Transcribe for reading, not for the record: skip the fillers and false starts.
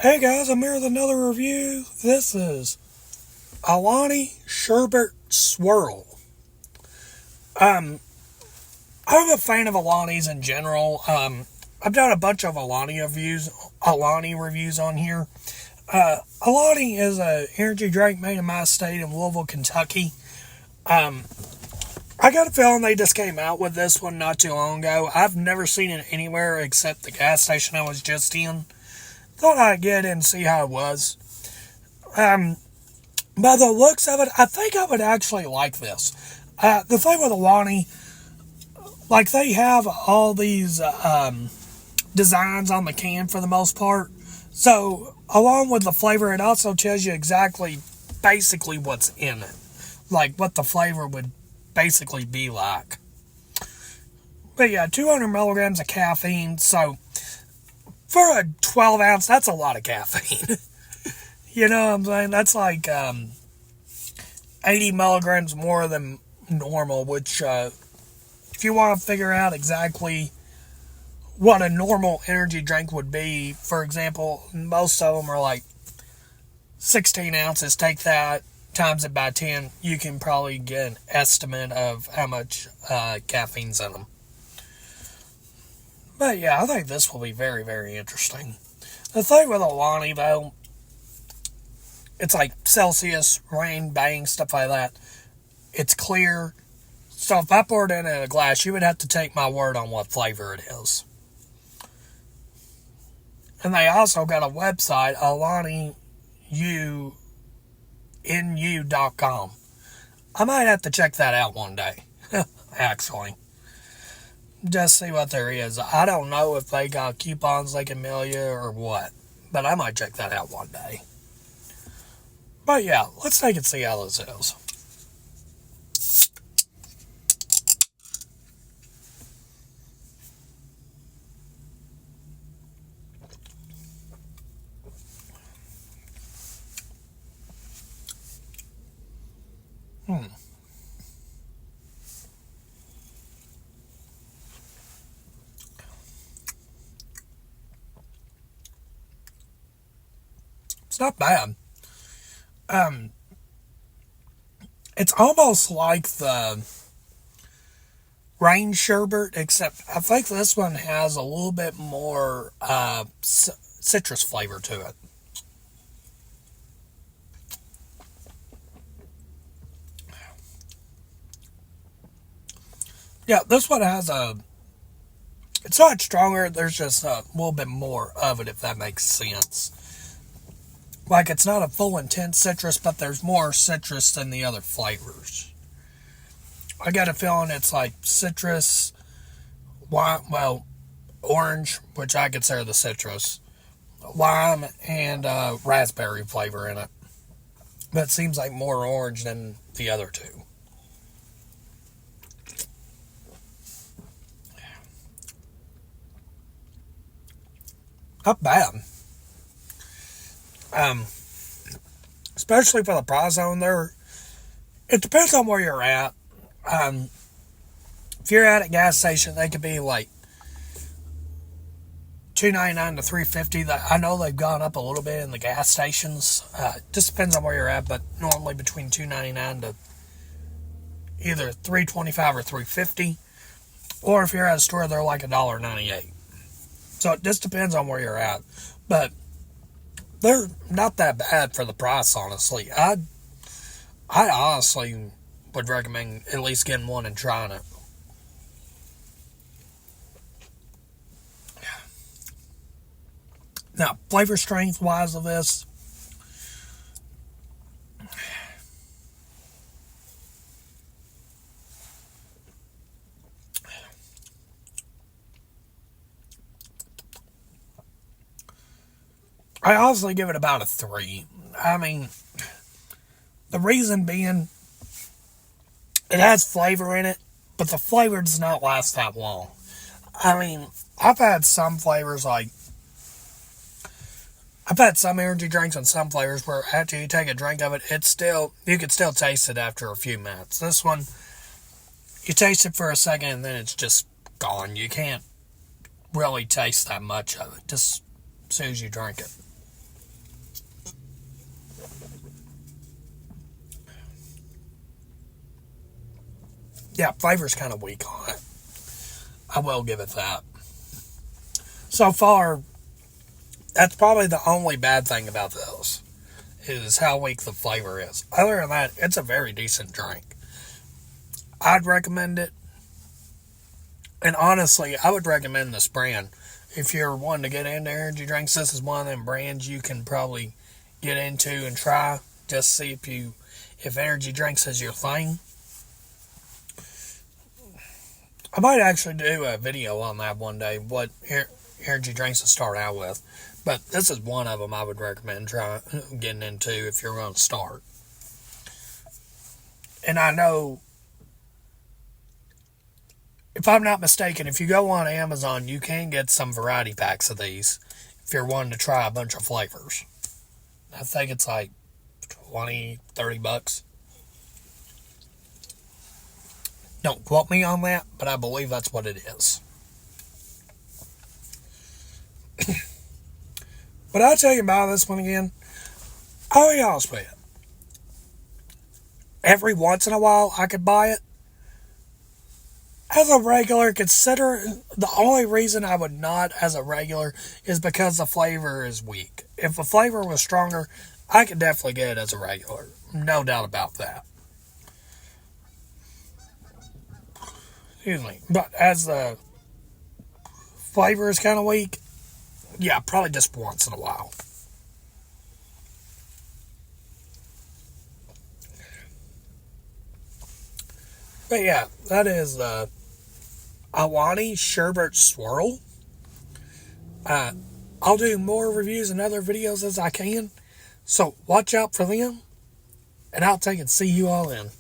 Hey guys, I'm here with another review. This is Alani Sherbet Swirl. Um, I'm a fan of Alani's in general. I've done a bunch of Alani reviews on here. Alani is an energy drink made in my state in Louisville, Kentucky. I got a feeling they just came out with this one not too long ago. I've never seen it anywhere except the gas station I was just in. Thought I'd get in and see how it was. By the looks of it, I think I would actually like this. The thing with Alani, like they have all these designs on the can for the most part. So along with the flavor, it also tells you basically what's in it. Like what the flavor would basically be like. But yeah, 200 milligrams of caffeine, so for a 12 ounce, that's a lot of caffeine. You know what I'm saying? That's like 80 milligrams more than normal, which if you want to figure out exactly what a normal energy drink would be, for example, most of them are like 16 ounces. Take that, times it by 10, you can probably get an estimate of how much caffeine's in them. But yeah, I think this will be very, very interesting. The thing with Alani, though, it's like Celsius, rain, bang, stuff like that. It's clear. So if I poured it in a glass, you would have to take my word on what flavor it is. And they also got a website, AlaniU.com. I might have to check that out one day, actually. Just see what there is. I don't know if they got coupons they can mail you or what, but I might check that out one day. But yeah, let's take and see how this is. It's not bad. It's almost like the rain sherbet, except I think this one has a little bit more citrus flavor to it. Yeah, this one has it's not stronger, there's just a little bit more of it, if that makes sense. Like, it's not a full intense citrus, but there's more citrus than the other flavors. I got a feeling it's like citrus, orange, which I consider the citrus, lime, and raspberry flavor in it. But it seems like more orange than the other two. Not bad. Especially for the price on there. It depends on where you're at. If you're at a gas station, they could be like $2.99 to $3.50. I know they've gone up a little bit in the gas stations. Just depends on where you're at, but normally between $2.99 to either $3.25 or $3.50. Or if you're at a store, they're like $1.98. So it just depends on where you're at. But they're not that bad for the price, honestly. I honestly would recommend at least getting one and trying it. Now, flavor strength wise of this, I honestly give it about a 3. I mean, the reason being, it has flavor in it, but the flavor does not last that long. I mean, I've had some energy drinks and some flavors where after you take a drink of it, you can still taste it after a few minutes. This one, you taste it for a second and then it's just gone. You can't really taste that much of it just as soon as you drink it. Yeah, flavor's kind of weak on it. I will give it that. So far, that's probably the only bad thing about this, is how weak the flavor is. Other than that, it's a very decent drink. I'd recommend it. And honestly, I would recommend this brand. If you're wanting to get into energy drinks, this is one of them brands you can probably get into and try. Just see if energy drinks is your thing. I might actually do a video on that one day, what energy drinks to start out with. But this is one of them I would recommend getting into if you're going to start. And I know, if I'm not mistaken, if you go on Amazon, you can get some variety packs of these if you're wanting to try a bunch of flavors. I think it's like 20, 30 bucks. Don't quote me on that, but I believe that's what it is. But I'll tell you about this one again. I'll be honest with you. Every once in a while, I could buy it. As a regular, consider the only reason I would not as a regular is because the flavor is weak. If the flavor was stronger, I could definitely get it as a regular. No doubt about that. Excuse me. But as the flavor is kind of weak, yeah, probably just once in a while. But yeah, that is Alani Sherbet Swirl. I'll do more reviews and other videos as I can. So watch out for them. And I'll take and see you all in.